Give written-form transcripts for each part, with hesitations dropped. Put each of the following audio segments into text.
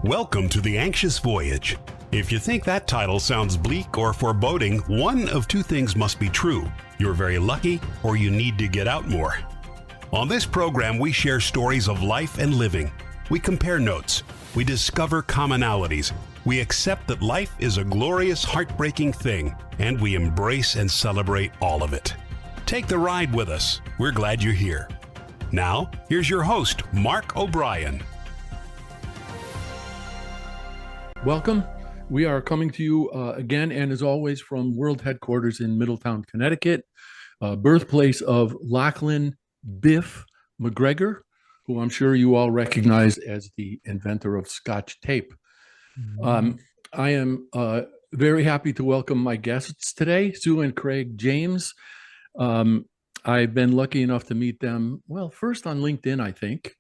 Welcome to The Anxious Voyage. If you think that title sounds bleak or foreboding, one of two things must be true. You're very lucky, or you need to get out more. On this program, we share stories of life and living. We compare notes. We discover commonalities. We accept that life is a glorious, heartbreaking thing, and we embrace and celebrate all of it. Take the ride with us. We're glad you're here. Now, here's your host, Mark O'Brien. Welcome. We are coming to you again, and as always, from world headquarters in Middletown, Connecticut, birthplace of Lachlan Biff McGregor, who I'm sure you all recognize as the inventor of Scotch tape. I am very happy to welcome my guests today, Sue and Craig James. I've been lucky enough to meet them, well, first on LinkedIn, I think,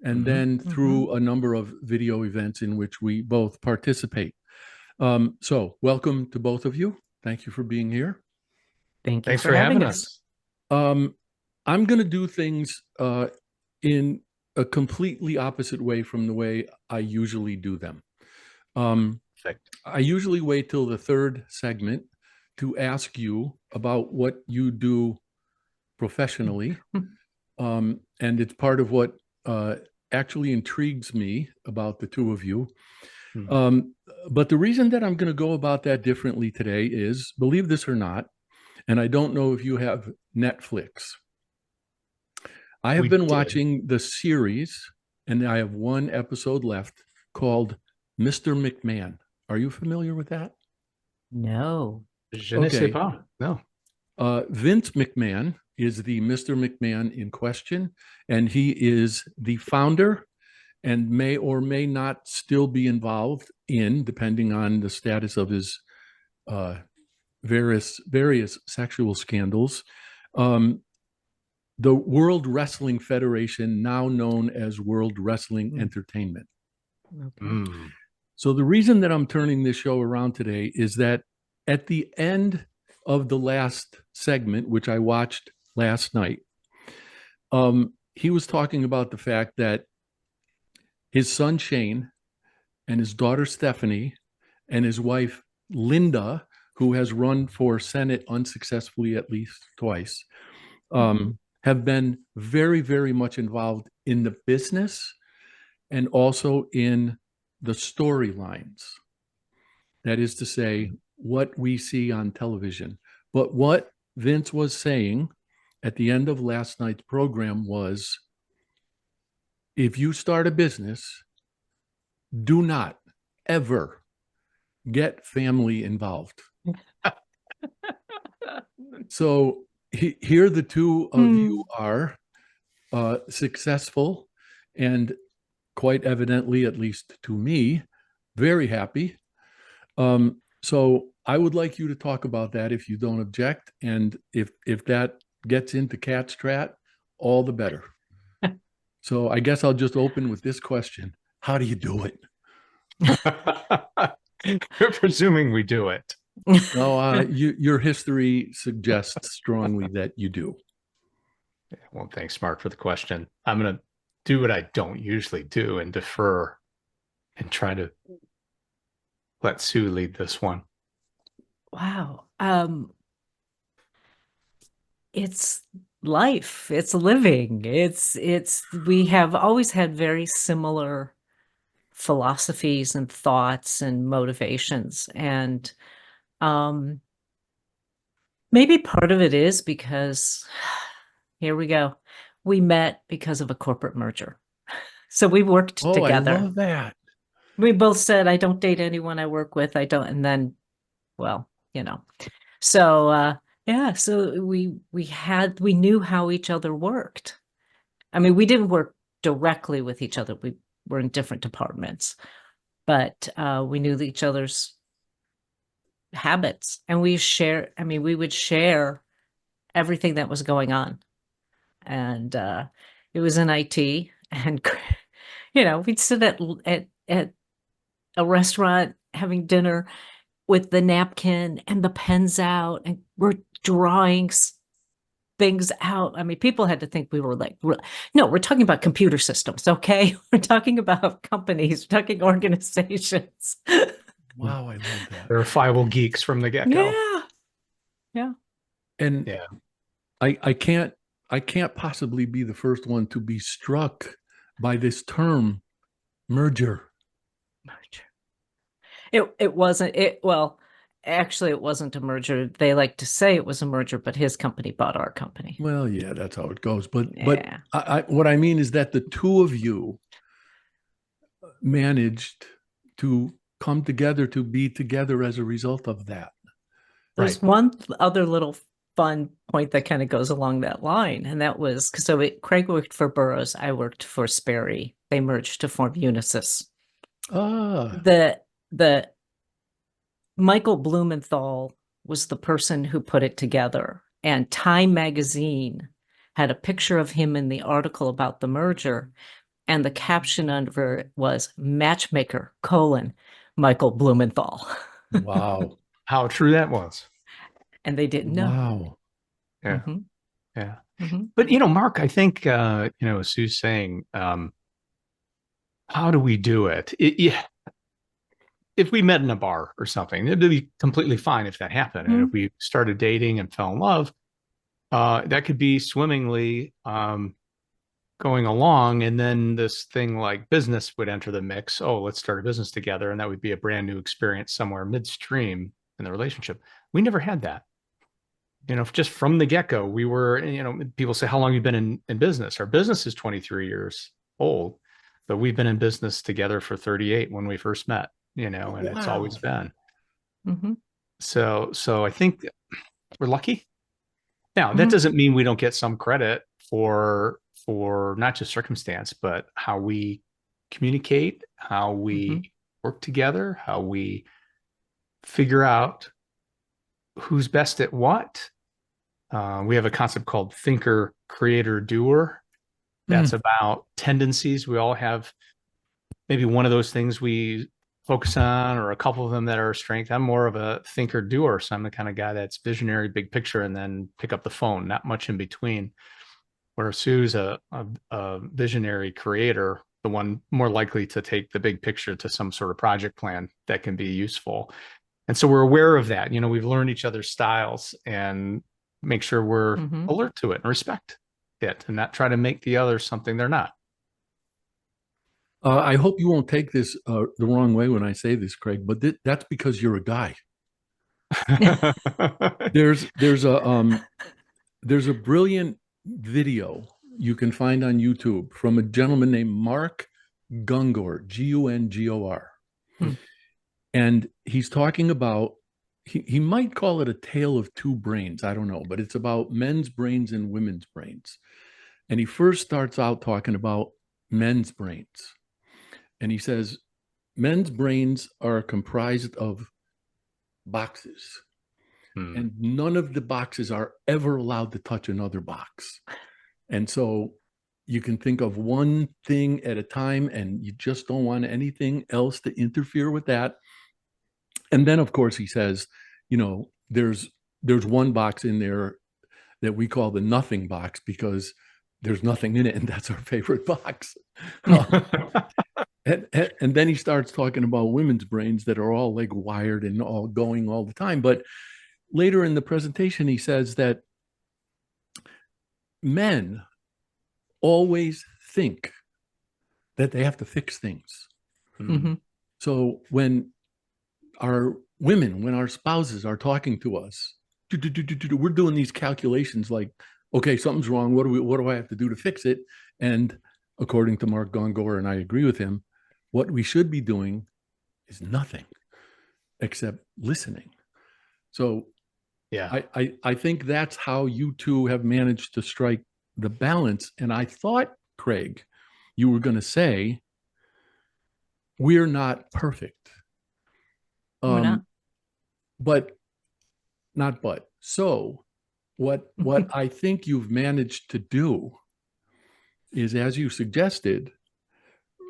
and then through a number of video events in which we both participate. So welcome to both of you. Thank you for being here. Thanks for having us. I'm going to do things in a completely opposite way from the way I usually do them. I usually wait till the third segment to ask you about what you do professionally. And it's part of what actually intrigues me about the two of you. But the reason that I'm going to go about that differently today is, believe this or not, and I don't know if you have Netflix. I have been watching the series, and I have one episode left called Mr. McMahon. Are you familiar with that? No. Je ne sais pas. No. Vince McMahon is the Mr. McMahon in question, and he is the founder and may or may not still be involved in, depending on the status of his various sexual scandals, the World Wrestling Federation, now known as World Wrestling Entertainment. Okay. So the reason that I'm turning this show around today is that at the end of the last segment, which I watched last night, he was talking about the fact that his son Shane and his daughter Stephanie and his wife Linda, who has run for Senate unsuccessfully at least twice, have been very, very much involved in the business and also in the storylines. That is to say, what we see on television. But what Vince was saying at the end of last night's program was, if you start a business, do not ever get family involved. So here the two of you are successful and quite evidently, at least to me, very happy. So I would like you to talk about that if you don't object. And if that gets into Cat-Strat, all the better. So I guess I'll just open with this question. How do you do it? We're presuming we do it. No, your history suggests strongly that you do. Well, thanks, Mark, for the question. I'm going to do what I don't usually do and defer and try to let Sue lead this one. Wow. It's life. It's living. We have always had very similar philosophies and thoughts and motivations. And maybe part of it is because, here we go, we met because of a corporate merger. So we worked together. I love that. We both said, I don't date anyone I work with. I don't. And then, well, so so we knew how each other worked. I mean, we didn't work directly with each other. We were in different departments, but we knew each other's habits, and we would share everything that was going on. And it was in IT, and we'd sit at a restaurant having dinner with the napkin and the pens out, and we're drawing things out. I mean, people had to think we were like, no, we're talking about computer systems, okay? We're talking about companies, we're talking organizations. Wow, I love that. Verifiable geeks from the get-go. Yeah. Yeah. And Yeah. I can't possibly be the first one to be struck by this term merger. It wasn't it well, actually it wasn't a merger. They like to say it was a merger, but his company bought our company. Well, yeah, that's how it goes. But Yeah. what I mean is that the two of you managed to come together, to be together as a result of that. There's one other little fun point that kind of goes along that line, and that was Craig worked for Burroughs, I worked for Sperry. They merged to form Unisys. The Michael Blumenthal was the person who put it together, and Time magazine had a picture of him in the article about the merger, and the caption under it was matchmaker, Michael Blumenthal. Wow. How true that was. And they didn't know. Wow. Yeah. Mm-hmm. Yeah. Mm-hmm. But, Mark, I think, as Sue's saying, how do we do it? If we met in a bar or something, it'd be completely fine if that happened. Mm-hmm. And if we started dating and fell in love, that could be swimmingly going along. And then this thing like business would enter the mix. Oh, let's start a business together. And that would be a brand new experience somewhere midstream in the relationship. We never had that. Just from the get-go, we were, people say, how long have you been in business? Our business is 23 years old, but we've been in business together for 38 when we first met, and it's always been. Mm-hmm. So I think we're lucky. Now, that doesn't mean we don't get some credit for not just circumstance, but how we communicate, how we work together, how we figure out who's best at what. We have a concept called thinker, creator, doer. That's about tendencies. We all have maybe one of those things we focus on, or a couple of them that are a strength. I'm more of a thinker doer. So I'm the kind of guy that's visionary, big picture, and then pick up the phone, not much in between. Where Sue's a visionary creator, the one more likely to take the big picture to some sort of project plan that can be useful. And so we're aware of that. We've learned each other's styles and make sure we're alert to it and respect it and not try to make the other something they're not. I hope you won't take this the wrong way when I say this, Craig, but that's because you're a guy. There's a brilliant video you can find on YouTube from a gentleman named Mark Gungor, Gungor. And he's talking about, he might call it a tale of two brains. I don't know, but it's about men's brains and women's brains. And he first starts out talking about men's brains. And he says, men's brains are comprised of boxes. And none of the boxes are ever allowed to touch another box. And so you can think of one thing at a time, and you just don't want anything else to interfere with that. And then, of course, he says, there's one box in there that we call the nothing box because there's nothing in it, and that's our favorite box. And then he starts talking about women's brains that are all like wired and all going all the time. But later in the presentation, he says that men always think that they have to fix things. So when our spouses are talking to us, we're doing these calculations like, okay, something's wrong. What do I have to do to fix it? And according to Mark Gungor, and I agree with him, what we should be doing is nothing except listening. So yeah, I think that's how you two have managed to strike the balance. And I thought, Craig, you were going to say, we're not perfect. We're not. So what I think you've managed to do is, as you suggested,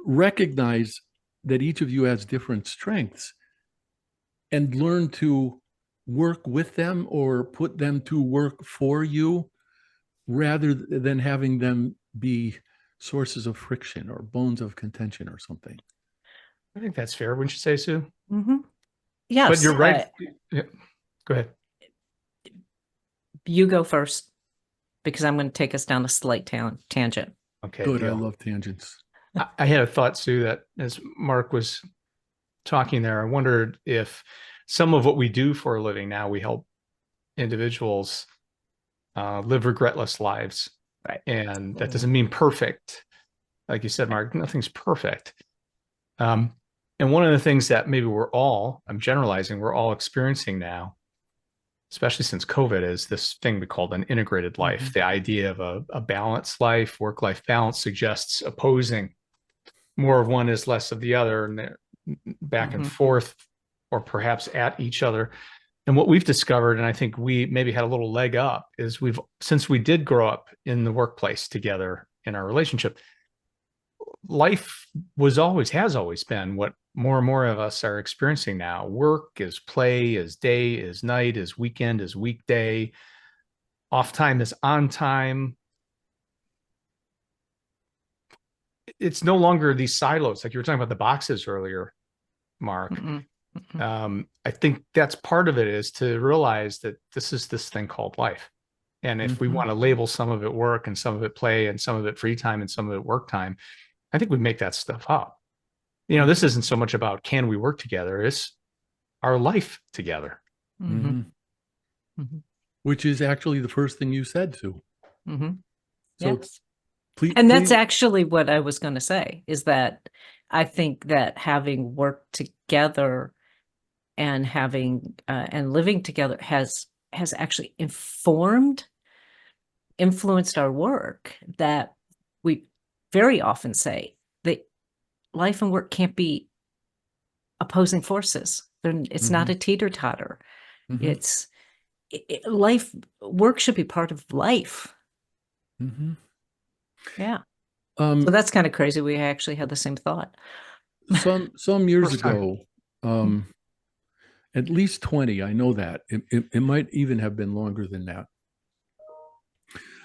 recognize that each of you has different strengths and learn to work with them or put them to work for you rather than having them be sources of friction or bones of contention or something. I think that's fair. Wouldn't you say, Sue? Mm-hmm. Yes. But you're right. Yeah. Go ahead. You go first, because I'm going to take us down a slight tangent. Okay. Good. Deal. I love tangents. I had a thought, Sue, that as Mark was talking there, I wondered if some of what we do for a living now, we help individuals live regretless lives. Right. And that doesn't mean perfect. Like you said, Mark, nothing's perfect. And one of the things that maybe I'm generalizing, we're all experiencing now, especially since COVID, is this thing we call an integrated life. Mm-hmm. The idea of a balanced life, work-life balance, suggests opposing. More of one is less of the other, and they're back and forth, or perhaps at each other. And what we've discovered, and I think we maybe had a little leg up, is since we did grow up in the workplace together in our relationship, life has always been what more and more of us are experiencing now. Work is play, is day, is night, is weekend, is weekday. Off time is on time. It's no longer these silos, like you were talking about the boxes earlier, Mark. I think that's part of it, is to realize that this is this thing called life. And if we want to label some of it work and some of it play and some of it free time and some of it work time, I think we make that stuff up. This isn't so much about can we work together, it's our life together. Which is actually the first thing you said, Sue. So yes. Please, and that's actually what I was going to say, is that I think that having worked together and having and living together has actually influenced our work, that we very often say that life and work can't be opposing forces. It's not a teeter-totter. It's life. Work should be part of life. Yeah. So that's kind of crazy. We actually had the same thought. Some years ago, at least 20, I know that. It might even have been longer than that.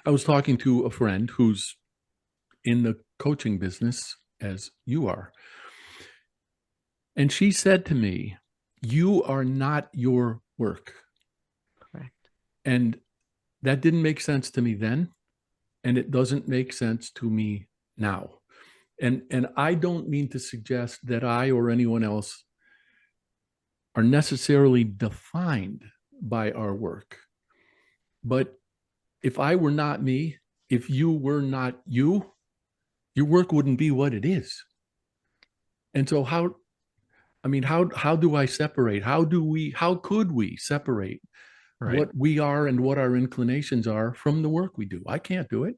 I was talking to a friend who's in the coaching business, as you are. And she said to me, "You are not your work." Correct. And that didn't make sense to me then. And it doesn't make sense to me now. And I don't mean to suggest that I or anyone else are necessarily defined by our work. But if I were not me, if you were not you, your work wouldn't be what it is. And so how do I separate? How could we separate what we are and what our inclinations are from the work we do? I can't do it.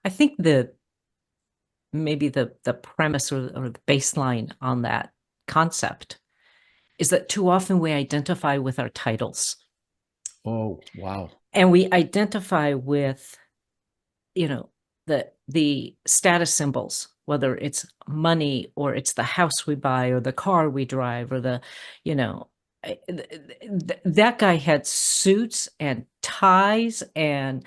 I think maybe the premise or the baseline on that concept is that too often we identify with our titles. Oh, wow. And we identify with, the status symbols, whether it's money or it's the house we buy or the car we drive or that guy had suits and ties, and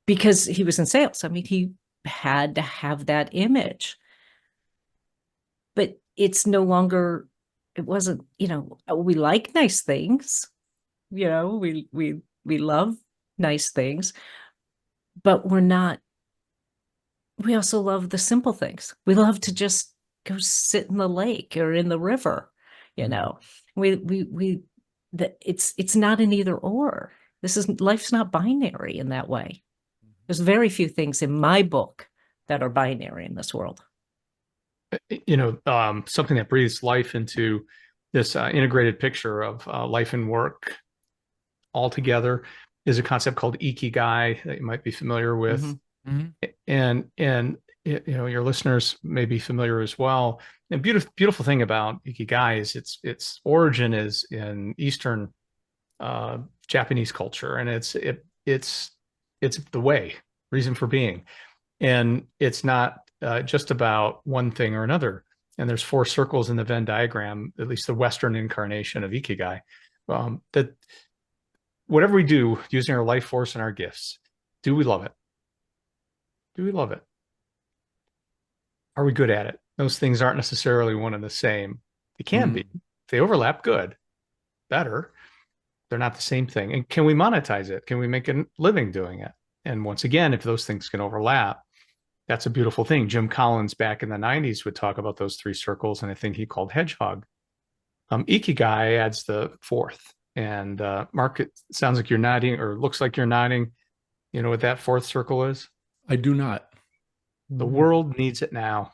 because he was in sales, I mean, he had to have that image. But it's no longer, it wasn't, we like nice things, we love nice things, but we also love the simple things. We love to just go sit in the lake or in the river, it's not an either or. Life's not binary in that way. There's very few things in my book that are binary in this world. Something that breathes life into this integrated picture of life and work all together is a concept called ikigai that you might be familiar with. And your listeners may be familiar as well. And beautiful thing about ikigai is its origin is in Eastern Japanese culture, and it's the way, reason for being, and it's not just about one thing or another. And there's 4 circles in the Venn diagram, at least the Western incarnation of ikigai, that whatever we do using our life force and our gifts, do we love it? Do we love it? Are we good at it? Those things aren't necessarily one and the same. They can be. If they overlap, good, better. They're not the same thing. And can we monetize it? Can we make a living doing it? And once again, if those things can overlap, that's a beautiful thing. Jim Collins back in the 90s would talk about those three circles, and I think he called hedgehog. Ikigai adds the fourth. And Mark, it sounds like you're nodding, or looks like you're nodding. You know what that fourth circle is? I do not. The world needs it now.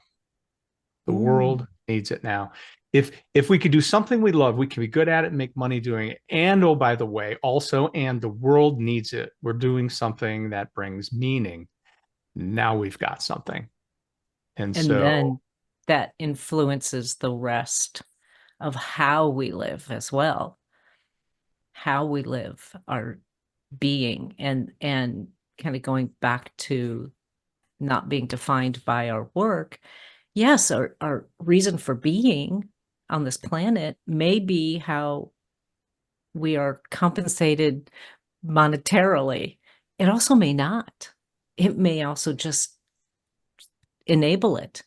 The world needs it now. If we could do something we love, we can be good at it and make money doing it. And oh, by the way, also, and the world needs it. We're doing something that brings meaning. Now we've got something. And so then that influences the rest of how we live as well. How we live, our being, and kind of going back to not being defined by our work. Yes, our reason for being on this planet may be how we are compensated monetarily. It also may not. It may also just enable it.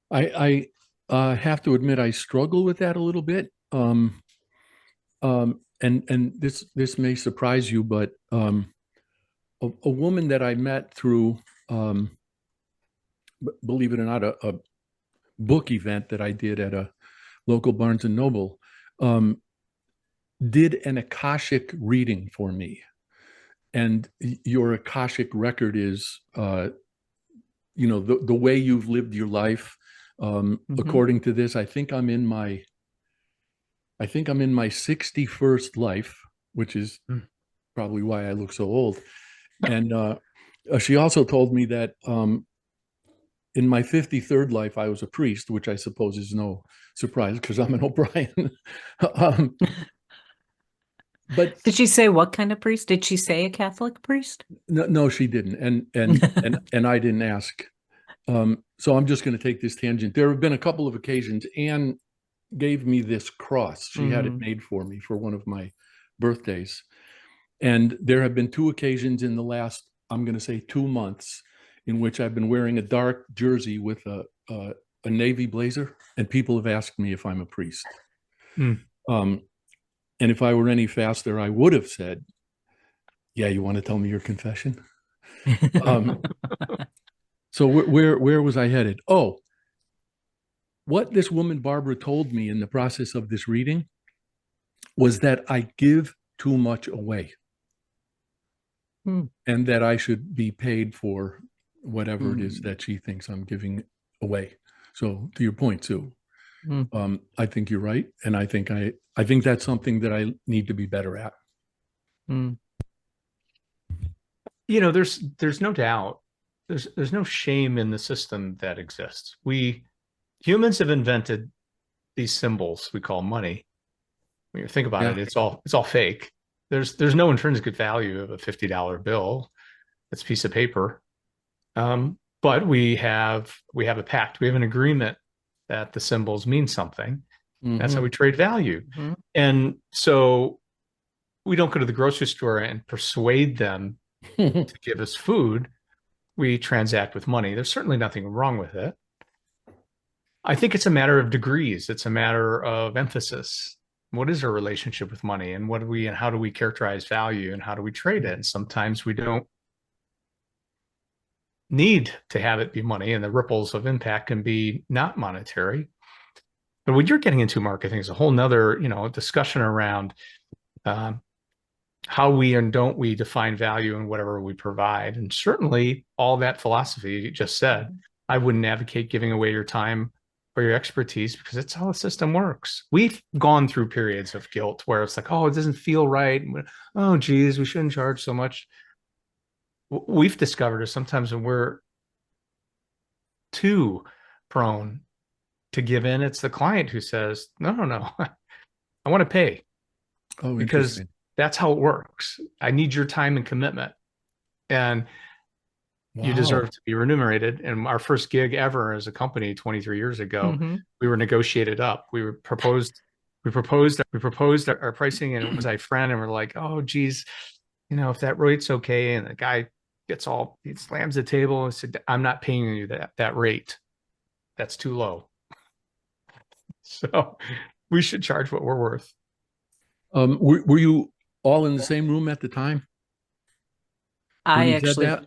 I have to admit, I struggle with that a little bit. And this may surprise you, but a woman that I met through, believe it or not, a book event that I did at a local Barnes and Noble, did an Akashic reading for me. And your Akashic record is, the way you've lived your life. According to this, I think I'm in my 61st life, which is probably why I look so old. And she also told me that in my 53rd life, I was a priest, which I suppose is no surprise because I'm an O'Brien. But did she say what kind of priest? Did she say a Catholic priest? No, she didn't, and I didn't ask. So I'm just going to take this tangent. There have been a couple of occasions Anne gave me this cross. She had it made for me for one of my birthdays. And there have been two occasions in the last, I'm going to say 2 months, in which I've been wearing a dark jersey with a navy blazer, and people have asked me if I'm a priest. And if I were any faster, I would have said, yeah, you want to tell me your confession? So where was I headed? Oh, what this woman, Barbara, told me in the process of this reading was that I give too much away. And that I should be paid for whatever it is that she thinks I'm giving away. So to your point, Sue, I think you're right. And I think that's something that I need to be better at. There's no doubt. There's no shame in the system that exists. Humans have invented these symbols we call money. When you think about it, it's all fake. There's no intrinsic value of a $50 bill. It's a piece of paper. But we have a pact. We have an agreement that the symbols mean something. That's how we trade value. And so we don't go to the grocery store and persuade them to give us food. We transact with money. There's certainly nothing wrong with it. I think it's a matter of degrees. It's a matter of emphasis. What is our relationship with money, and how do we characterize value, and how do we trade it? And sometimes we don't need to have it be money, and the ripples of impact can be not monetary. But what you're getting into, Mark, I think is a whole nother, discussion around how we and don't we define value in whatever we provide. And certainly all that philosophy you just said, I wouldn't advocate giving away your time or your expertise, because it's how the system works. We've gone through periods of guilt where it's like, oh, it doesn't feel right. Oh, geez, we shouldn't charge so much. We've discovered is sometimes when we're too prone to give in, it's the client who says, no, I want to pay. Oh, because that's how it works. I need your time and commitment. And you deserve to be remunerated. And our first gig ever as a company 23 years ago, we were negotiated up. We were proposed we proposed our pricing, and it was my friend, and we're like, oh geez, if that rate's okay. And the guy he slams the table and said, I'm not paying you that rate. That's too low. So we should charge what we're worth. Were you all in the same room at the time when he said that?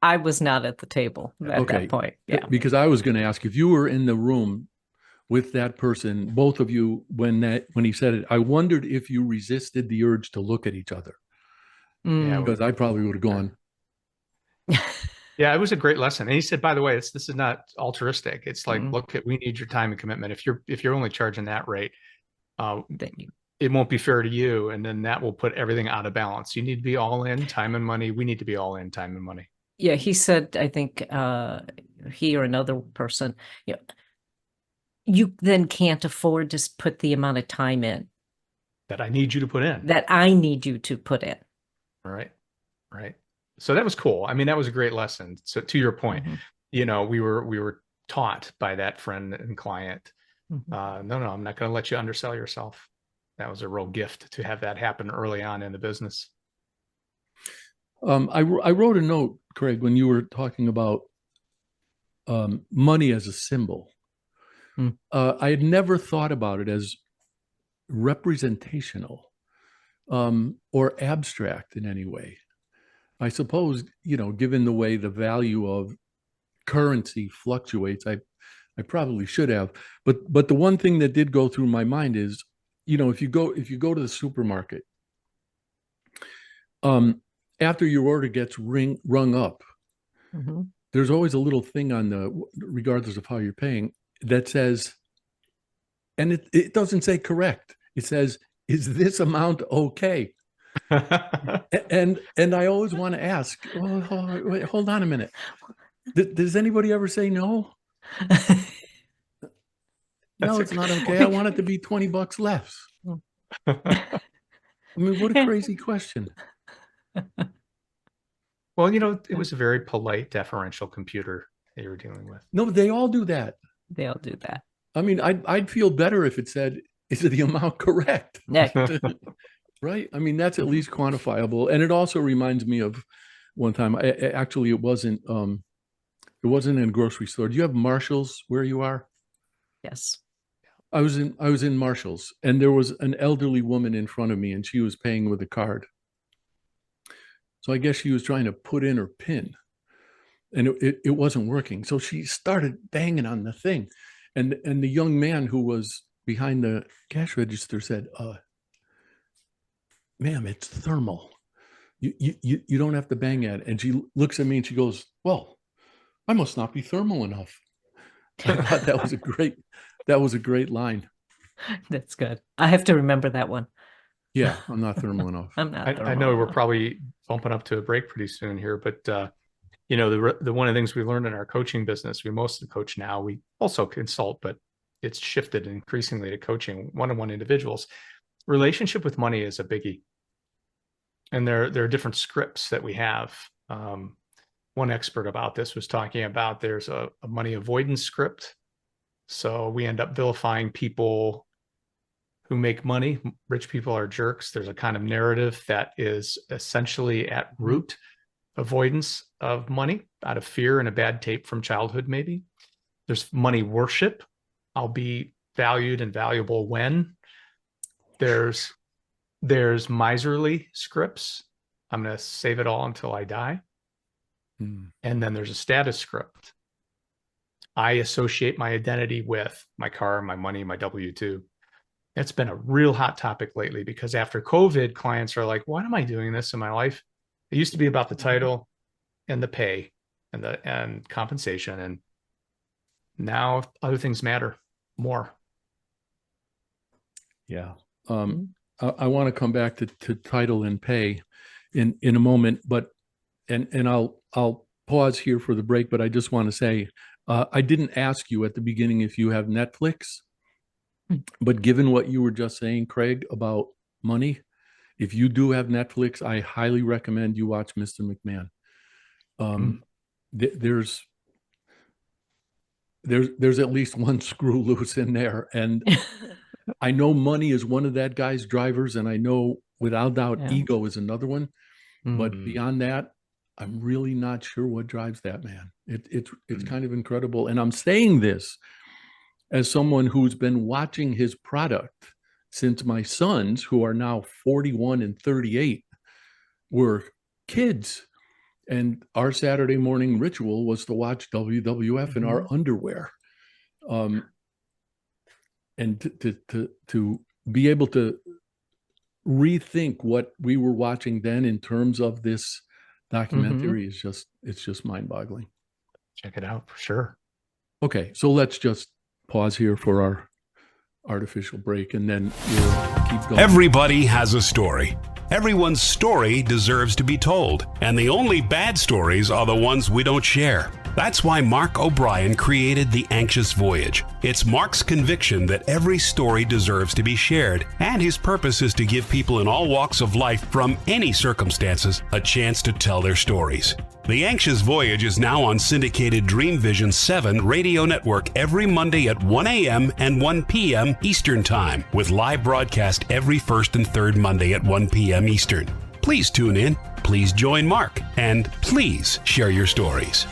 I was not at the table at that point. Yeah. Because I was going to ask if you were in the room with that person, both of you, when he said it, I wondered if you resisted the urge to look at each other. Yeah, because I probably would have gone. Yeah, it was a great lesson. And he said, by the way, this is not altruistic. It's like, look, we need your time and commitment. If you're only charging that rate, it won't be fair to you. And then that will put everything out of balance. You need to be all in time and money. We need to be all in time and money. Yeah, he said, I think he or another person, you then can't afford to put the amount of time in that I need you to put in. That I need you to put in. Right. So that was cool. I mean, that was a great lesson. So to your point, we were taught by that friend and client. No, I'm not going to let you undersell yourself. That was a real gift to have that happen early on in the business. I wrote a note, Craig, when you were talking about money as a symbol. I had never thought about it as representational or abstract in any way. I suppose, given the way the value of currency fluctuates, I probably should have. But the one thing that did go through my mind is, if you go to the supermarket, after your order gets rung up, there's always a little thing on regardless of how you're paying, that says, and it doesn't say correct. It says, is this amount okay? and I always want to ask, wait, hold on a minute. Does anybody ever say no? No, it's not okay. I want it to be $20 less. I mean, what a crazy question. Well, it was a very polite, deferential computer that you were dealing with. No, they all do that. They all do that. I mean, I'd feel better if it said, is the amount correct? Right? I mean, that's at least quantifiable. And it also reminds me of one time, actually, it wasn't in a grocery store. Do you have Marshall's where you are? Yes. I was in Marshall's, and there was an elderly woman in front of me, and she was paying with a card. So I guess she was trying to put in her PIN, and it wasn't working. So she started banging on the thing, and the young man who was behind the cash register said, ma'am, it's thermal. You don't have to bang at it. And she looks at me and she goes, well, I must not be thermal enough. I thought that was a great line. That's good. I have to remember that one. Yeah, I'm not thermal enough. I'm not. I know we're probably bumping up to a break pretty soon here, but the one of the things we learned in our coaching business, we mostly coach now. We also consult, but it's shifted increasingly to coaching one-on-one individuals. Relationship with money is a biggie. And there are different scripts that we have. One expert about this was talking about there's a money avoidance script. So we end up vilifying people who make money. Rich people are jerks. There's a kind of narrative that is essentially at root avoidance of money out of fear and a bad tape from childhood, maybe. There's money worship. I'll be valued and valuable when. There's miserly scripts. I'm going to save it all until I die. And then there's a status script. I associate my identity with my car, my money, my W-2. It's been a real hot topic lately because after COVID, clients are like, why am I doing this in my life? It used to be about the title and the pay and compensation. And now other things matter more. Yeah. I want to come back to title and pay in a moment, but I'll pause here for the break, but I just want to say, I didn't ask you at the beginning if you have Netflix, but given what you were just saying, Craig, about money, if you do have Netflix, I highly recommend you watch Mr. McMahon. There's at least one screw loose in there, and I know money is one of that guy's drivers, and I know without doubt Yeah. ego is another one. But Mm. beyond that, I'm really not sure what drives that man. It's kind of incredible. And I'm saying this as someone who's been watching his product since my sons, who are now 41 and 38, were kids. And our Saturday morning ritual was to watch WWF in our underwear. And to be able to rethink what we were watching then in terms of this documentary is just mind-boggling. Check it out for sure. Okay, so let's just pause here for our artificial break, and then we'll keep going. Everybody has a story. Everyone's story deserves to be told, and the only bad stories are the ones we don't share. That's why Mark O'Brien created The Anxious Voyage. It's Mark's conviction that every story deserves to be shared, and his purpose is to give people in all walks of life from any circumstances a chance to tell their stories. The Anxious Voyage is now on syndicated Dream Vision 7 radio network every Monday at 1 a.m. and 1 p.m. Eastern Time, with live broadcast every first and third Monday at 1 p.m. Eastern. Please tune in, please join Mark, and please share your stories.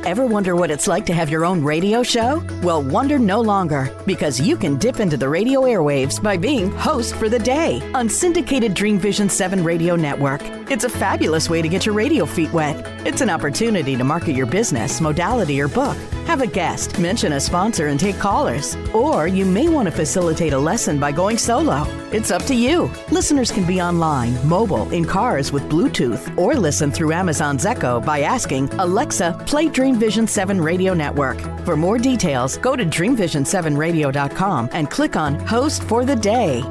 Ever wonder what it's like to have your own radio show? Well, wonder no longer, because you can dip into the radio airwaves by being host for the day on syndicated Dream Vision 7 radio network. It's a fabulous way to get your radio feet wet. It's an opportunity to market your business, modality, or book. Have a guest, mention a sponsor, and take callers. Or you may want to facilitate a lesson by going solo. It's up to you. Listeners can be online, mobile, in cars with Bluetooth, or listen through Amazon's Echo by asking, Alexa, play Dream Vision 7 Radio Network. For more details, go to dreamvision7radio.com and click on Host for the Day.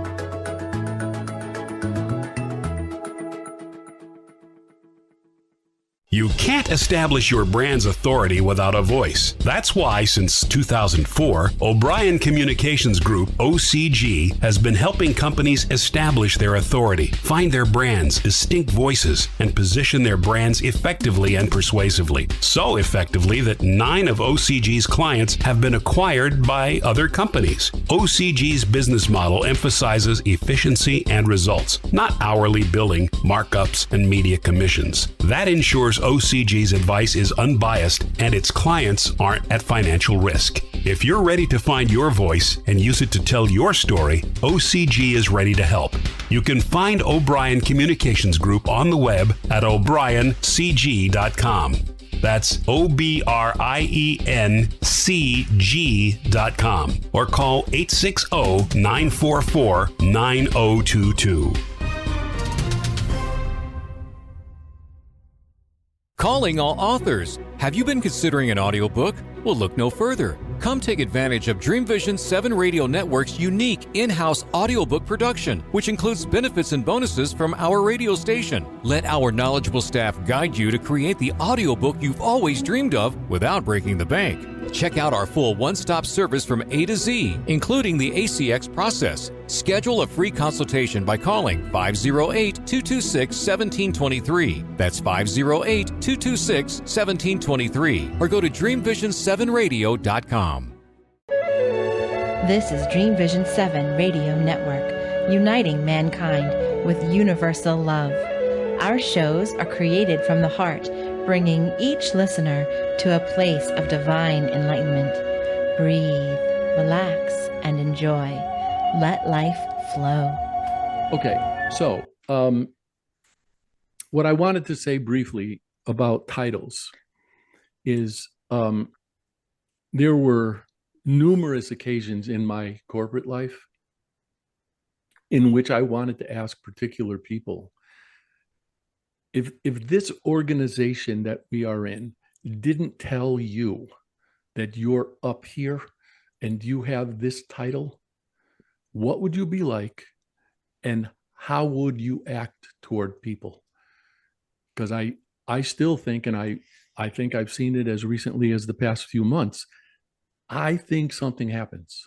You can't establish your brand's authority without a voice. That's why, since 2004, O'Brien Communications Group, OCG, has been helping companies establish their authority, find their brands, distinct voices, and position their brands effectively and persuasively. So effectively that 9 of OCG's clients have been acquired by other companies. OCG's business model emphasizes efficiency and results, not hourly billing, markups, and media commissions. That ensures OCG's advice is unbiased and its clients aren't at financial risk. If you're ready to find your voice and use it to tell your story, OCG is ready to help. You can find O'Brien Communications Group on the web at o'briencg.com. That's OBRIENCG.com, or call 860-944-9022. Calling all authors. Have you been considering an audiobook? Well, look no further. Come take advantage of Dream Vision 7 Radio Network's unique in-house audiobook production, which includes benefits and bonuses from our radio station. Let our knowledgeable staff guide you to create the audiobook you've always dreamed of without breaking the bank. Check out our full one-stop service from A to Z, including the ACX process. Schedule a free consultation by calling 508-226-1723. That's 508-226-1723. Or go to dreamvision7radio.com. This is Dream Vision 7 Radio Network, uniting mankind with universal love. Our shows are created from the heart, bringing each listener to a place of divine enlightenment. Breathe, relax, and enjoy. Let life flow. Okay, so what I wanted to say briefly about titles is there were numerous occasions in my corporate life in which I wanted to ask particular people, if this organization that we are in didn't tell you that you're up here and you have this title, what would you be like and how would you act toward people? Because I still think, and I think I've seen it as recently as the past few months, I think something happens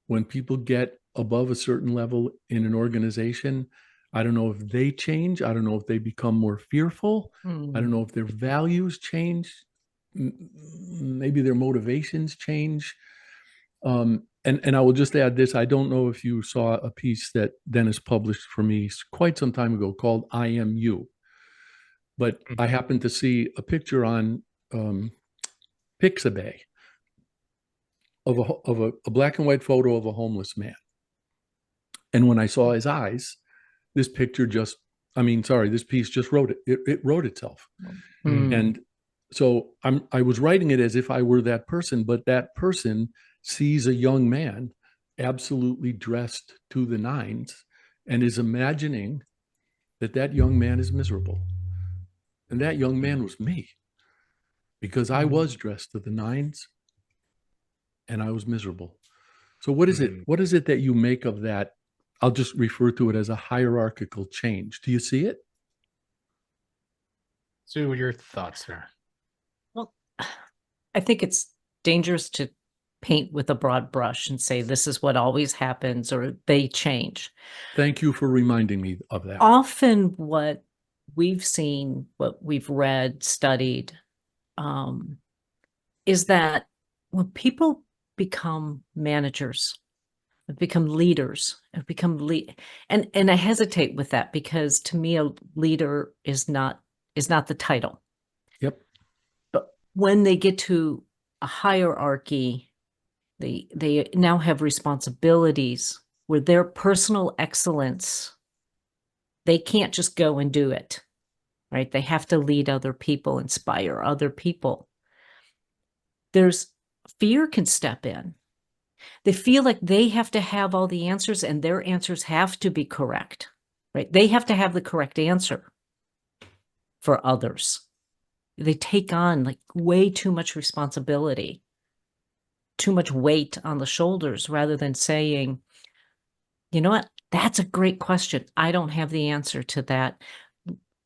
when people get above a certain level in an organization. I don't know if they change. I don't know if they become more fearful. I don't know if their values change. maybe their motivations change. And I will just add this. I don't know if you saw a piece that Dennis published for me quite some time ago called I Am You. But I happened to see a picture on Pixabay of a black and white photo of a homeless man. And when I saw his eyes, this picture just, this piece just wrote it. It wrote itself. And so I was writing it as if I were that person, but that person sees a young man absolutely dressed to the nines and is imagining that young man is miserable. And that young man was me, because I was dressed to the nines and I was miserable. So what is it? What is it that you make of that? I'll just refer to it as a hierarchical change. Do you see it? Sue, what are your thoughts there? Well, I think it's dangerous to paint with a broad brush and say this is what always happens or they change. Thank you for reminding me of that. Often what we've seen, what we've read, studied, is that when people become managers, become leaders, and I hesitate with that because to me a leader is not the title. Yep. But when they get to a hierarchy, they now have responsibilities where their personal excellence, they can't just go and do it, right? They have to lead other people, inspire other people. There's fear can step in. They feel like they have to have all the answers and their answers have to be correct, right? They have to have the correct answer for others. They take on like way too much responsibility, too much weight on the shoulders, rather than saying, you know what, that's a great question. I don't have the answer to that.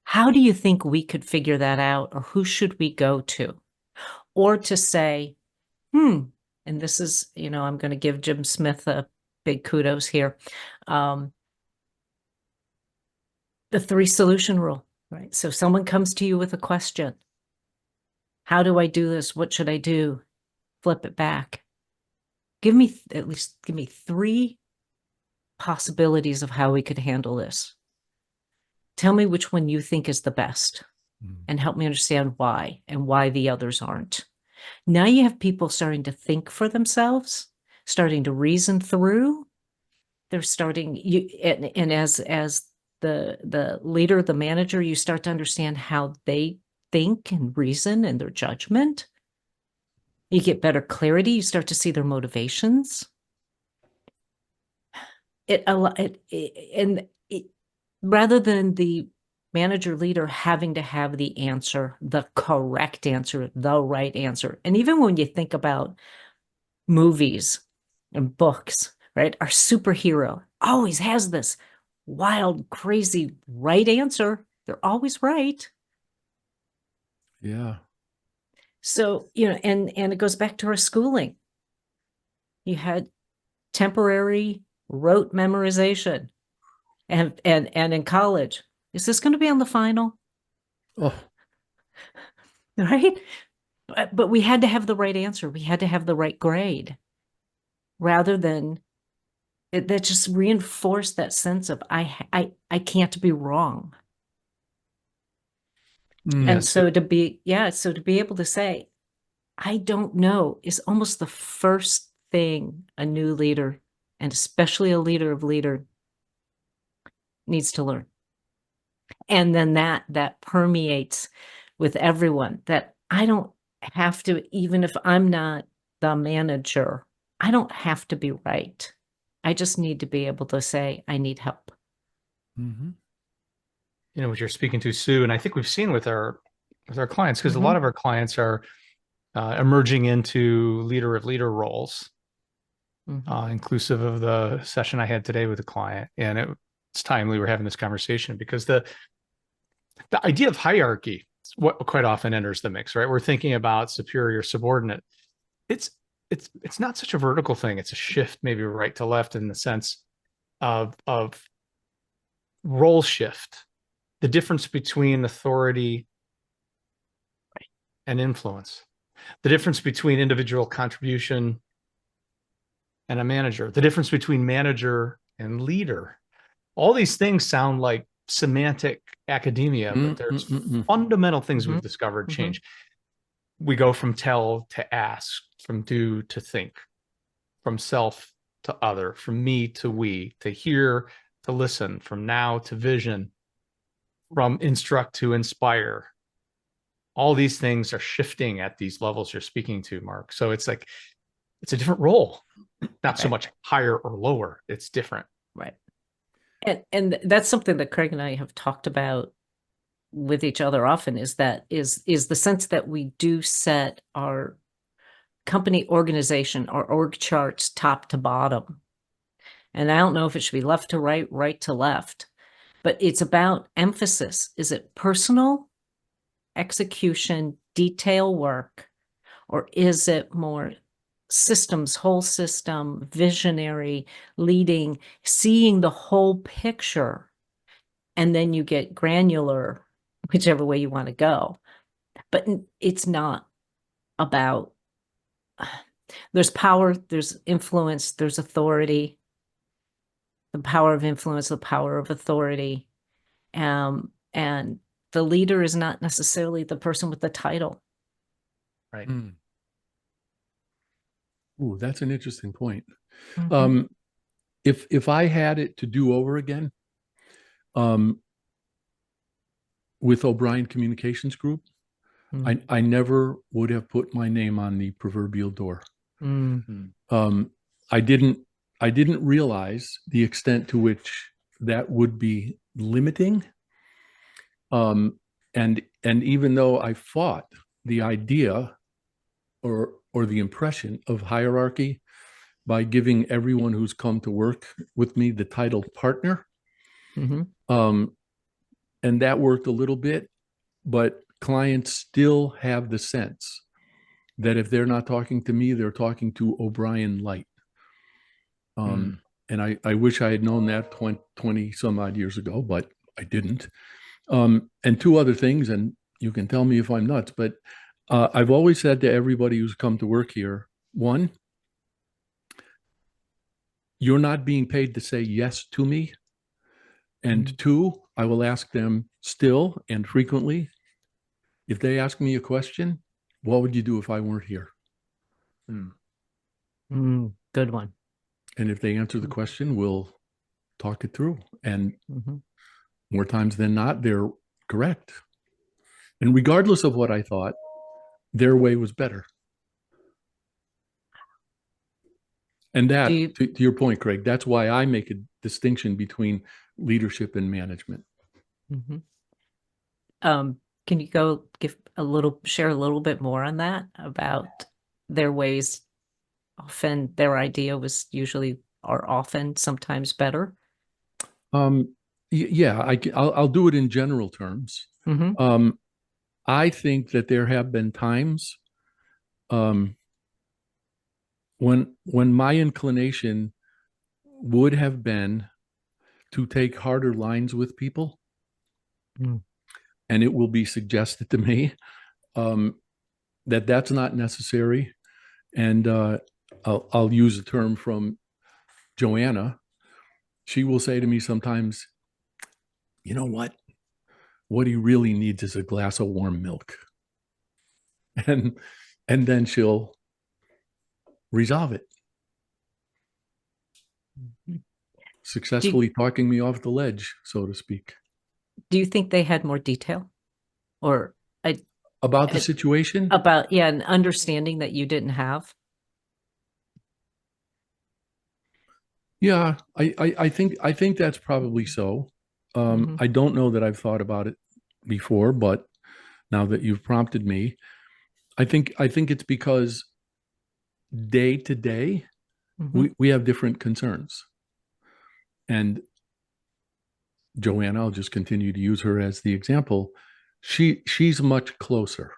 How do you think we could figure that out? Or who should we go to? Or to say, and this is, I'm going to give Jim Smith a big kudos here. The 3-solution rule, right? So someone comes to you with a question. How do I do this? What should I do? Flip it back. Give me 3 possibilities of how we could handle this. Tell me which one you think is the best and help me understand why and why the others aren't. Now you have people starting to think for themselves, starting to reason through. They're starting, and as the leader, the manager, you start to understand how they think and reason and their judgment. You get better clarity. You start to see their motivations. Rather than the manager leader having to have the answer, the correct answer, the right answer. And even when you think about movies and books, right? Our superhero always has this wild, crazy right answer. They're always right. Yeah. So, and it goes back to our schooling. You had temporary rote memorization. And in college, is this going to be on the final? Oh, right. But we had to have the right answer. We had to have the right grade, rather than that just reinforced that sense of I can't be wrong. And so to be able to say, I don't know, is almost the first thing a new leader, and especially a leader of leader, needs to learn. And then that permeates with everyone, that I don't have to, even if I'm not the manager, I don't have to be right. I just need to be able to say, I need help. What you're speaking to, Sue, and I think we've seen with our clients, because a lot of our clients are emerging into leader of leader roles, inclusive of the session I had today with a client. And it's timely we're having this conversation, because the idea of hierarchy is what quite often enters the mix, right? We're thinking about superior, subordinate. It's not such a vertical thing. It's a shift, maybe right to left, in the sense of role shift, the difference between authority and influence. The difference between individual contribution and a manager, the difference between manager and leader. All these things sound like semantic academia, but there's fundamental things we've discovered change. We go from tell to ask, from do to think, from self to other, from me to we, to hear to listen, from now to vision, from instruct to inspire. All these things are shifting at these levels you're speaking to, Mark. So it's like, it's a different role, not so much higher or lower. It's different. Right. And that's something that Craig and I have talked about with each other often, is the sense that we do set our company organization, our org charts, top to bottom. And I don't know if it should be left to right, right to left, but it's about emphasis. Is it personal execution, detail work, or is it more systems, whole system, visionary, leading, seeing the whole picture, and then you get granular, whichever way you want to go. But it's not about, there's power, there's influence, there's authority, the power of influence, the power of authority. And the leader is not necessarily the person with the title. Right. Ooh, that's an interesting point. If I had it to do over again, with O'Brien Communications Group, I never would have put my name on the proverbial door. I didn't realize the extent to which that would be limiting. And even though I fought the idea or the impression of hierarchy by giving everyone who's come to work with me the title partner, and that worked a little bit, but clients still have the sense that if they're not talking to me, they're talking to O'Brien Light. And I wish I had known that 20 some odd years ago, but I didn't. And two other things, and you can tell me if I'm nuts, but I've always said to everybody who's come to work here, one, you're not being paid to say yes to me. And two, I will ask them still and frequently, if they ask me a question, what would you do if I weren't here? Good one. And if they answer the question, we'll talk it through. And more times than not, they're correct. And regardless of what I thought, their way was better. And that, to your point, Craig, that's why I make a distinction between leadership and management. Can you go share a little bit more on that, about their ways? Often their idea was usually, or often, sometimes better. Yeah, I'll do it in general terms. I think that there have been times when my inclination would have been to take harder lines with people, and it will be suggested to me that that's not necessary. And I'll use a term from Joanna. She will say to me sometimes, you know what he really needs is a glass of warm milk. And then she'll resolve it. Successfully talking me off the ledge, so to speak. Do you think they had more detail, or about the situation? About, an understanding that you didn't have? Yeah, I think that's probably so. I don't know that I've thought about it before, but now that you've prompted me, I think it's because day to day, we have different concerns. And Joanna, I'll just continue to use her as the example. She's much closer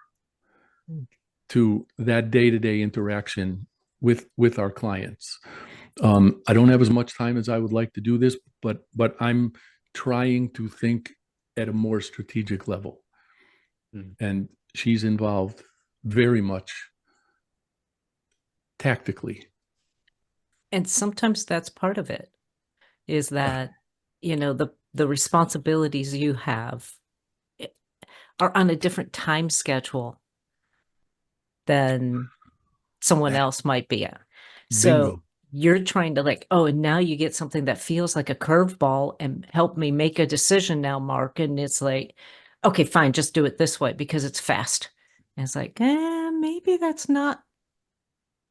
to that day-to-day interaction with our clients. I don't have as much time as I would like to do this, but I'm trying to think at a more strategic level. And she's involved very much tactically. And sometimes that's part of it, is that, the responsibilities you have are on a different time schedule than someone else might be at. So Bingo. you're trying to and now you get something that feels like a curveball and help me make a decision now, Mark. And it's like, okay, fine, just do it this way because it's fast. And it's like, maybe that's not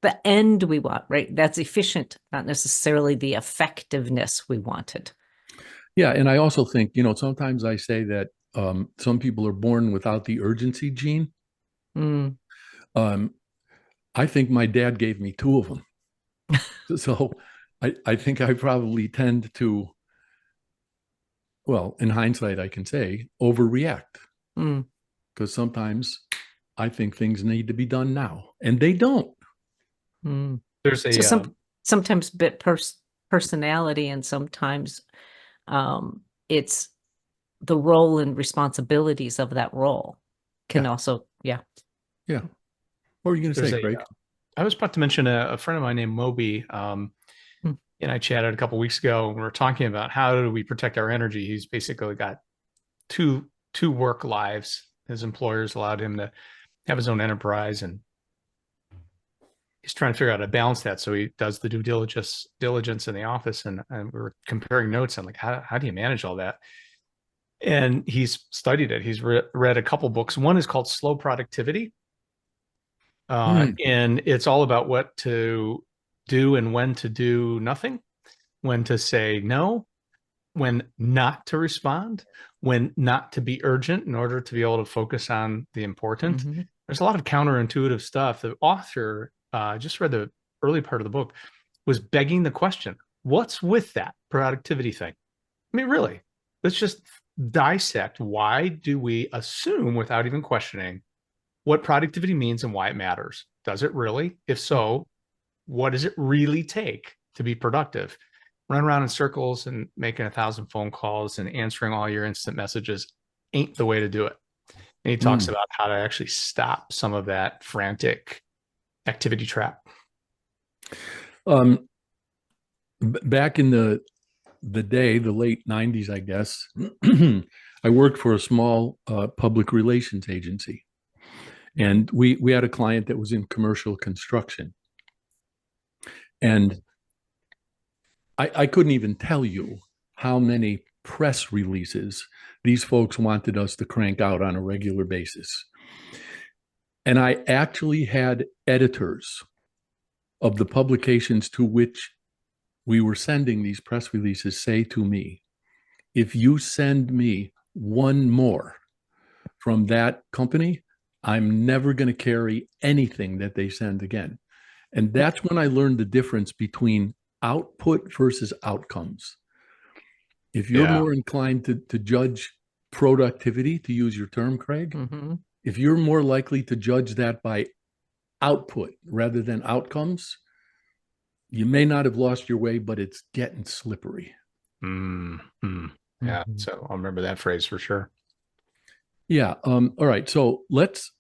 the end we want, right? That's efficient, not necessarily the effectiveness we wanted. Yeah. And I also think, sometimes I say that some people are born without the urgency gene. I think my dad gave me 2 of them. So I think I probably tend to, well, in hindsight, I can say overreact. Because sometimes I think things need to be done now and they don't. There's a sometimes bit personality, and sometimes it's the role and responsibilities of that role can also, yeah. What were you going to say, Craig? I was about to mention a friend of mine named Moby, and I chatted a couple of weeks ago, and we were talking about how do we protect our energy. He's basically got two work lives. His employers allowed him to have his own enterprise, and he's trying to figure out how to balance that. So he does the due diligence in the office, and we were comparing notes on like how do you manage all that? And he's studied it. He's read a couple books. One is called Slow Productivity. And it's all about what to do and when to do nothing, when to say no, when not to respond, when not to be urgent in order to be able to focus on the important. There's a lot of counterintuitive stuff. The author, just read the early part of the book, was begging the question, what's with that productivity thing? I mean, really, let's just dissect. Why do we assume without even questioning what productivity means and why it matters? Does it really? If so, what does it really take to be productive? Run around in circles and making 1,000 phone calls and answering all your instant messages ain't the way to do it. And he talks about how to actually stop some of that frantic activity trap. Back in the late 90s, I guess, I worked for a small public relations agency. And we had a client that was in commercial construction. And I couldn't even tell you how many press releases these folks wanted us to crank out on a regular basis. And I actually had editors of the publications to which we were sending these press releases say to me, if you send me one more from that company, I'm never going to carry anything that they send again. And that's when I learned the difference between output versus outcomes. If you're more inclined to judge productivity, to use your term, Craig, if you're more likely to judge that by output rather than outcomes, you may not have lost your way, but it's getting slippery. Yeah, so I'll remember that phrase for sure. Yeah. All right. So let's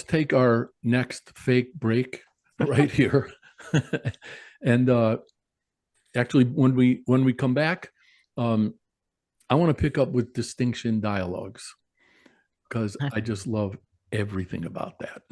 take our next fake break right here. And actually, when we come back, I want to pick up with distinction dialogues because I just love everything about that.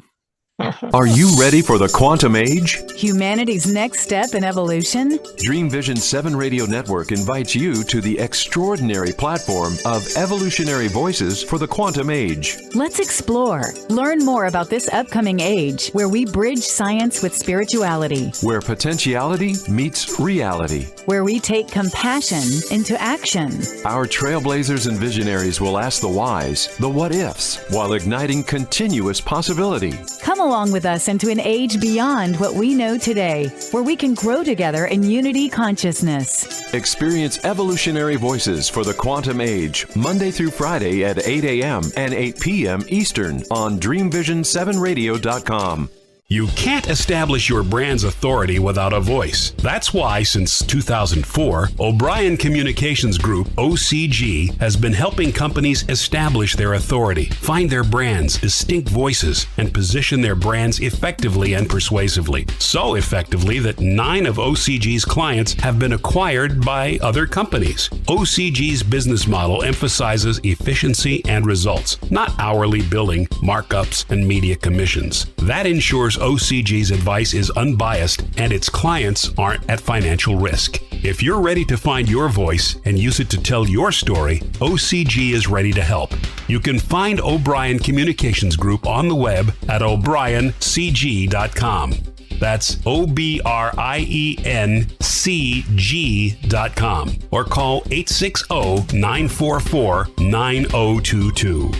Are you ready for the quantum age? Humanity's next step in evolution? Dream Vision 7 Radio Network invites you to the extraordinary platform of evolutionary voices for the quantum age. Let's explore. Learn more about this upcoming age where we bridge science with spirituality. Where potentiality meets reality. Where we take compassion into action. Our trailblazers and visionaries will ask the whys, the what ifs, while igniting continuous possibility. Come along with us into an age beyond what we know today, where we can grow together in unity consciousness. Experience evolutionary voices for the quantum age, Monday through Friday at 8 a.m. and 8 p.m. Eastern on DreamVision7Radio.com. You can't establish your brand's authority without a voice. That's why, since 2004, O'Brien Communications Group, OCG, has been helping companies establish their authority, find their brands, distinct voices, and position their brands effectively and persuasively. So effectively that 9 of OCG's clients have been acquired by other companies. OCG's business model emphasizes efficiency and results, not hourly billing, markups, and media commissions. That ensures OCG's advice is unbiased and its clients aren't at financial risk. If you're ready to find your voice and use it to tell your story, OCG is ready to help. You can find O'Brien Communications Group on the web at o'briencg.com. That's OBRIENCG.com, or call 860-944-9022.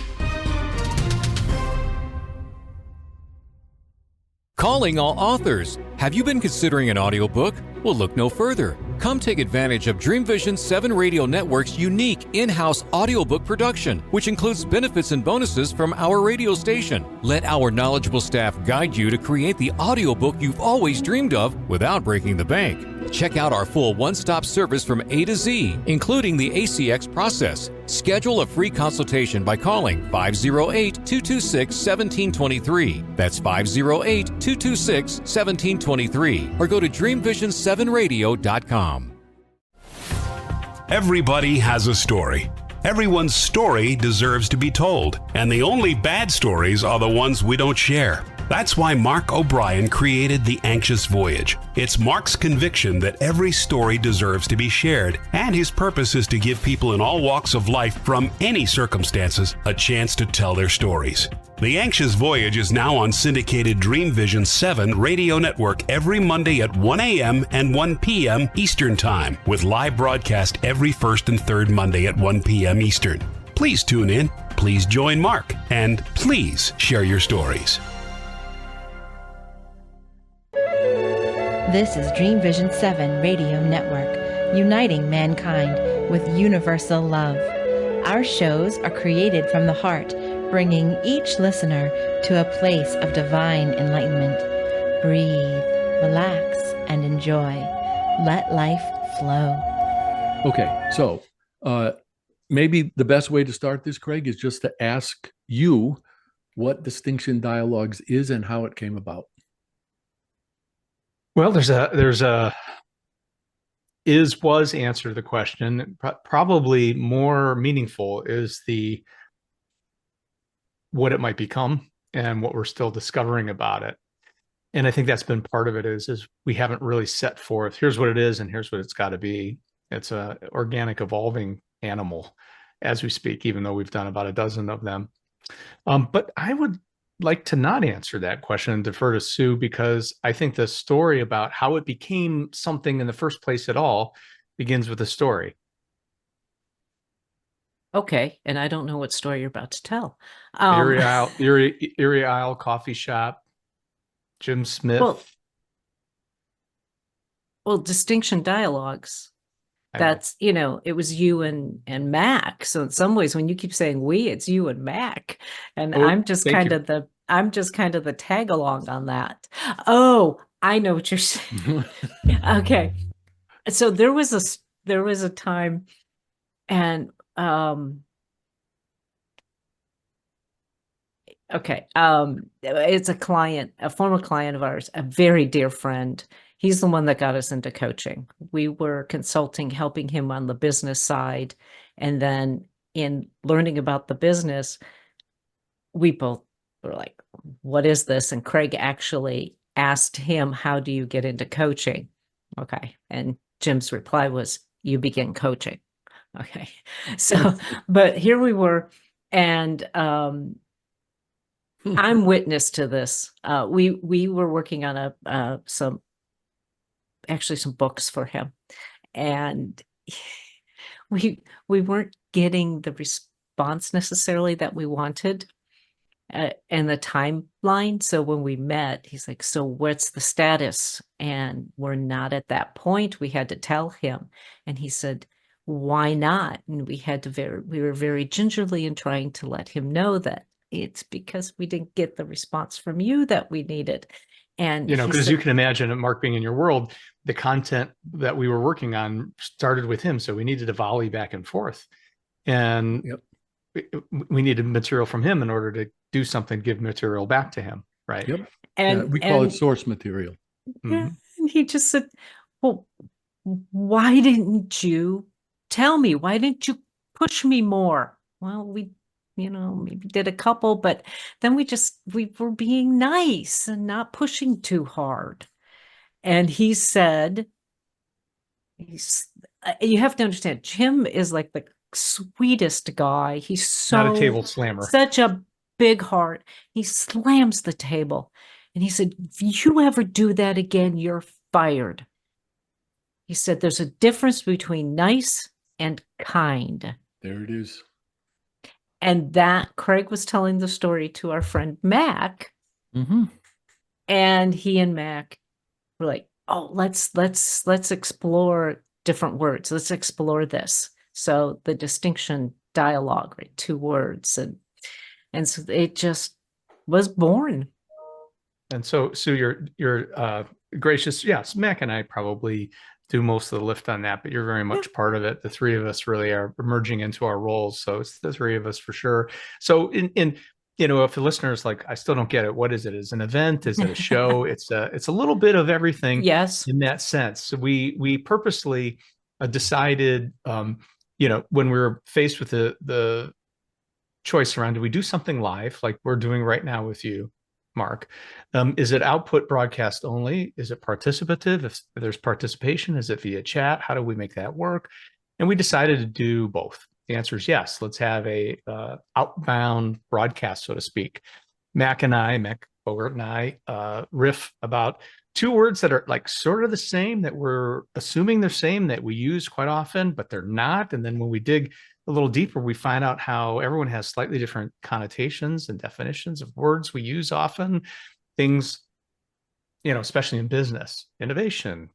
Calling all authors. Have you been considering an audiobook? Well, look no further. Come take advantage of Dream Vision 7 Radio Network's unique in-house audiobook production, which includes benefits and bonuses from our radio station. Let our knowledgeable staff guide you to create the audiobook you've always dreamed of without breaking the bank. Check out our full one-stop service from A to Z, including the ACX process. Schedule a free consultation by calling 508-226-1723. That's 508-226-1723. Or go to dreamvision7radio.com. Everybody has a story. Everyone's story deserves to be told, and the only bad stories are the ones we don't share. That's why Mark O'Brien created The Anxious Voyage. It's Mark's conviction that every story deserves to be shared, and his purpose is to give people in all walks of life from any circumstances a chance to tell their stories. The Anxious Voyage is now on syndicated Dream Vision 7 radio network every Monday at 1 a.m. and 1 p.m. Eastern Time, with live broadcast every first and third Monday at 1 p.m. Eastern. Please tune in, please join Mark, and please share your stories. This is Dream Vision 7 Radio Network, uniting mankind with universal love. Our shows are created from the heart, bringing each listener to a place of divine enlightenment. Breathe, relax, and enjoy. Let life flow. Okay, so maybe the best way to start this, Craig, is just to ask you what Distinction Dialogues is and how it came about. Well, there's a was answer to the question. Probably more meaningful is the what it might become and what we're still discovering about it. And I think that's been part of it is we haven't really set forth, here's what it is and here's what it's got to be. It's a organic evolving animal as we speak, even though we've done about a dozen of them. But I would like to not answer that question and defer to Sue, because I think the story about how it became something in the first place at all begins with a story. Okay, and I don't know what story you're about to tell. Erie Isle Coffee Shop, Jim Smith. Well, Distinction Dialogues. That's, it was you and Mac. So in some ways, when you keep saying we, it's you and Mac. And I'm just kind of the tag along on that. Oh, I know what you're saying. Okay. So there was a time, and it's a former client of ours, a very dear friend. He's the one that got us into coaching. We were consulting, helping him on the business side. And then in learning about the business, we both were like, what is this? And Craig actually asked him, how do you get into coaching? Okay. And Jim's reply was, you begin coaching. Okay. So, but here we were, and I'm witness to this. We were working on some books for him, and we weren't getting the response necessarily that we wanted and the timeline. So when we met, he's like, so what's the status? And we're not at that point. We had to tell him, and he said, why not? And we were very gingerly in trying to let him know that it's because we didn't get the response from you that we needed. And You know, he because said, you can imagine Mark being in your world, the content that we were working on started with him. So we needed to volley back and forth. And Yep. we needed material from him in order to do something, give material back to him. Right. Yep. and We call it and source material. yeah, and he just said, well, why didn't you tell me? Why didn't you push me more? Well, we, maybe did a couple, but then we were being nice and not pushing too hard. And he said, you have to understand, Jim is like the sweetest guy. He's Not a table slammer. such a big heart. He slams the table and he said, if you ever do that again, you're fired. He said, there's a difference between nice and kind. There it is. And that Craig was telling the story to our friend Mac. Mm-hmm. And he and Mac were like, oh, let's explore different words. Let's explore this. So the distinction dialogue, right? 2 words. And so it just was born. And so you're gracious. Yes, Mac and I probably do most of the lift on that, but you're very much part of it. The 3 of us really are merging into our roles. So it's the 3 of us for sure. So in if the listener's like, I still don't get it. What is it? Is it an event? Is it a show? It's a little bit of everything. Yes. In that sense. So we purposely decided, when we were faced with the choice around, do we do something live like we're doing right now with you, Mark? Is it output broadcast only? Is it participative? If there's participation, is it via chat? How do we make that work? And we decided to do both. The answer is yes. Let's have a outbound broadcast, so to speak. Mac Bogart and I riff about 2 words that are like sort of the same, that we're assuming they're same, that we use quite often, but they're not. And then when we dig a little deeper, we find out how everyone has slightly different connotations and definitions of words we use often. Things, especially in business, innovation,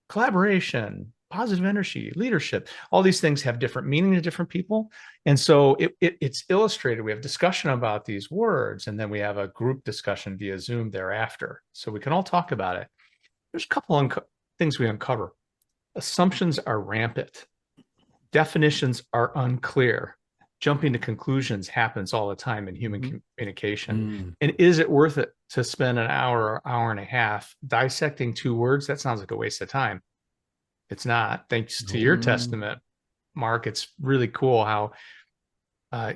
collaboration, positive energy, leadership, all these things have different meaning to different people. And so it's illustrated. We have discussion about these words, and then we have a group discussion via Zoom thereafter. So we can all talk about it. There's a couple things we uncover. Assumptions are rampant. Definitions are unclear. Jumping to conclusions happens all the time in human communication. And is it worth it to spend an hour or hour and a half dissecting 2 words? That sounds like a waste of time. It's not. Thanks to your testament, Mark. It's really cool how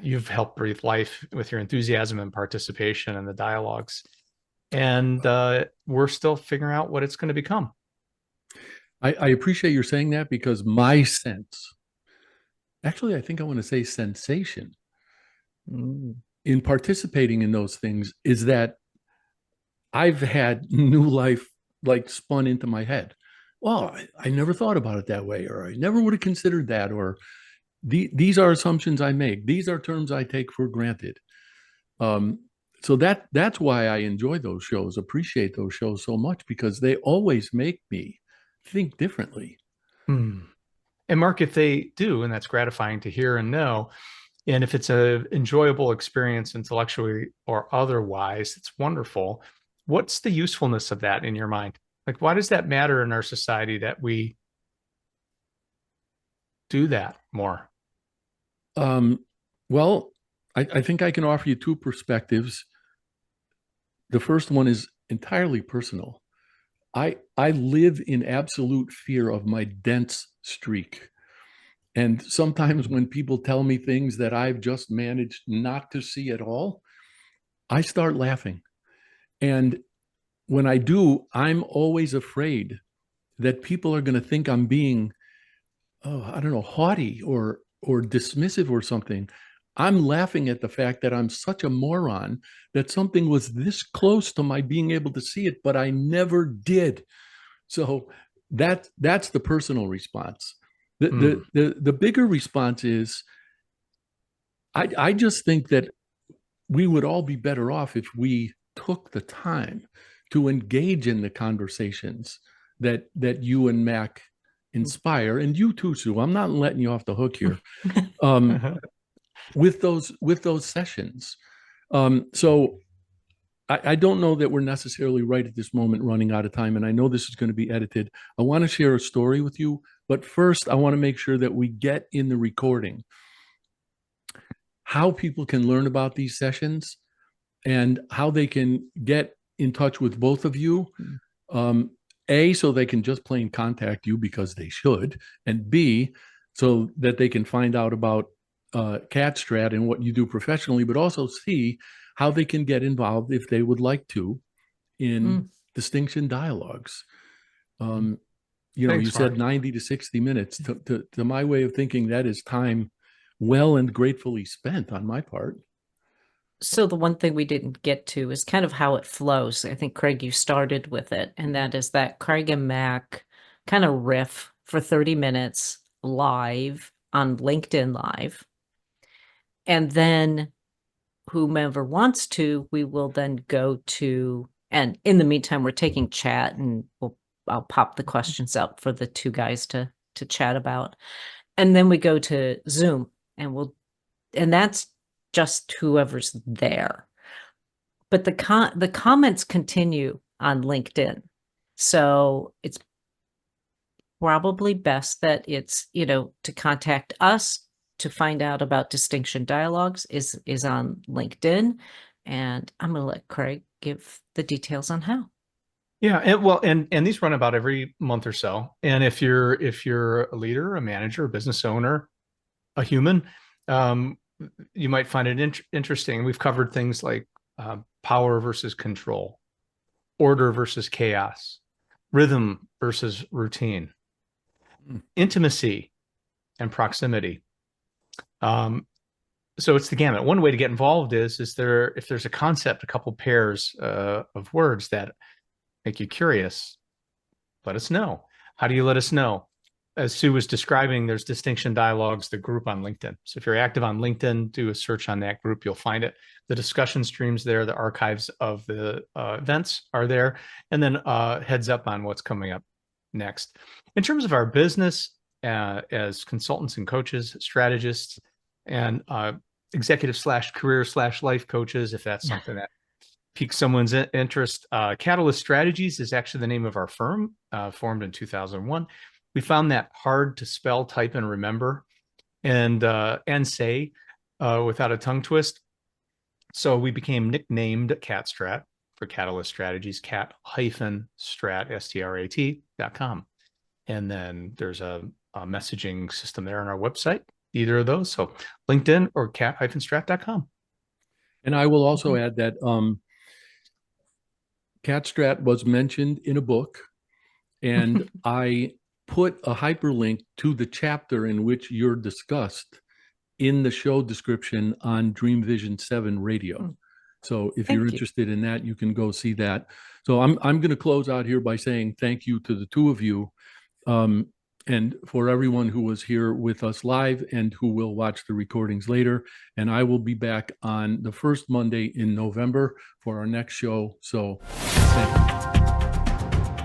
you've helped breathe life with your enthusiasm and participation in the dialogues. And we're still figuring out what it's going to become. I appreciate your saying that, because my sense, actually, I think I want to say sensation, in participating in those things is that I've had new life like spun into my head. Well, I never thought about it that way, or I never would have considered that, or these are assumptions I make. These are terms I take for granted. So that's why I enjoy those shows, appreciate those shows so much, because they always make me think differently. And Mark, if they do, and that's gratifying to hear and know, and if it's an enjoyable experience intellectually or otherwise, it's wonderful. What's the usefulness of that in your mind? Like, why does that matter in our society that we do that more? Well, I think I can offer you 2 perspectives. The first one is entirely personal. I live in absolute fear of my dense streak. And sometimes when people tell me things that I've just managed not to see at all, I start laughing. And when I do, I'm always afraid that people are going to think I'm being, haughty or dismissive or something. I'm laughing at the fact that I'm such a moron that something was this close to my being able to see it, but I never did. So that's the personal response. The bigger response is, I just think that we would all be better off if we took the time to engage in the conversations that you and Mac inspire, and you too, Sue. I'm not letting you off the hook here. With those sessions. So I don't know that we're necessarily right at this moment running out of time, and I know this is going to be edited. I want to share a story with you, but first I want to make sure that we get in the recording how people can learn about these sessions and how they can get in touch with both of you. A, so they can just plain contact you because they should, and B, so that they can find out about CAT-Strat and what you do professionally, but also C, how they can get involved if they would like to in distinction dialogues. You know, Thanks, you said Mark. 90 to 60 minutes. To my way of thinking, that is time well and gratefully spent on my part. So the one thing we didn't get to is kind of how it flows. I think, Craig, you started with it, and that is that Craig and Mac kind of riff for 30 minutes live on LinkedIn Live. And then whomever wants to, we will then go to, and in the meantime, we're taking chat, and I'll pop the questions up for the two guys to chat about. And then we go to Zoom, and that's just whoever's there. But the comments continue on LinkedIn. So it's probably best that it's, to contact us to find out about Distinction Dialogues is on LinkedIn. And I'm going to let Craig give the details on how. Yeah, and these run about every month or so. And if you're a leader, a manager, a business owner, a human, you might find it interesting. We've covered things like power versus control, order versus chaos, rhythm versus routine, intimacy and proximity. So it's the gamut. One way to get involved is if there's a concept, a couple pairs of words that make you curious, let us know. How do you let us know? As Sue was describing, there's Distinction Dialogues, the group on LinkedIn. So if you're active on LinkedIn, do a search on that group, you'll find it. The discussion streams there, the archives of the events are there, and then heads up on what's coming up next. In terms of our business as consultants and coaches, strategists, and executive/career/life coaches, if that's something that piques someone's interest, CatalystStrategies is actually the name of our firm, formed in 2001. We found that hard to spell, type, and remember, and say without a tongue twist. So we became nicknamed CAT-Strat for CatalystStrategies, cat-strat, STRAT.com. And then there's a messaging system there on our website, either of those. So LinkedIn or cat-strat.com. And I will also add that CAT-Strat was mentioned in a book, and I put a hyperlink to the chapter in which you're discussed in the show description on Dream Vision 7 Radio. So if you're interested in that, you can go see that. So I'm going to close out here by saying thank you to the two of you, and for everyone who was here with us live and who will watch the recordings later. And I will be back on the first Monday in November for our next show. So thank you.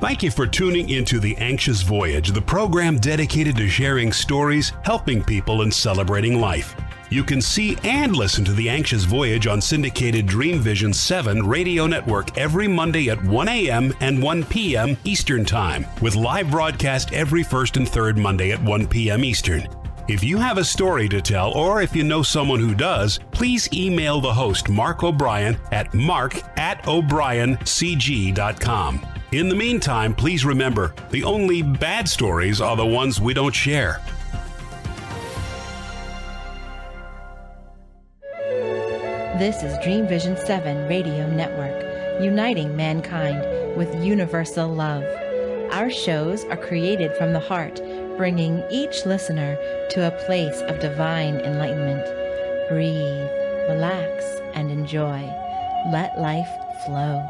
Thank you for tuning into The Anxious Voyage, the program dedicated to sharing stories, helping people, and celebrating life. You can see and listen to The Anxious Voyage on syndicated Dream Vision 7 radio network every Monday at 1 a.m. and 1 p.m. Eastern Time, with live broadcast every first and third Monday at 1 p.m. Eastern. If you have a story to tell, or if you know someone who does, please email the host, Mark O'Brien, at mark@o'briencg.com. In the meantime, please remember, the only bad stories are the ones we don't share. This is Dream Vision 7 Radio Network, uniting mankind with universal love. Our shows are created from the heart, bringing each listener to a place of divine enlightenment. Breathe, relax, and enjoy. Let life flow.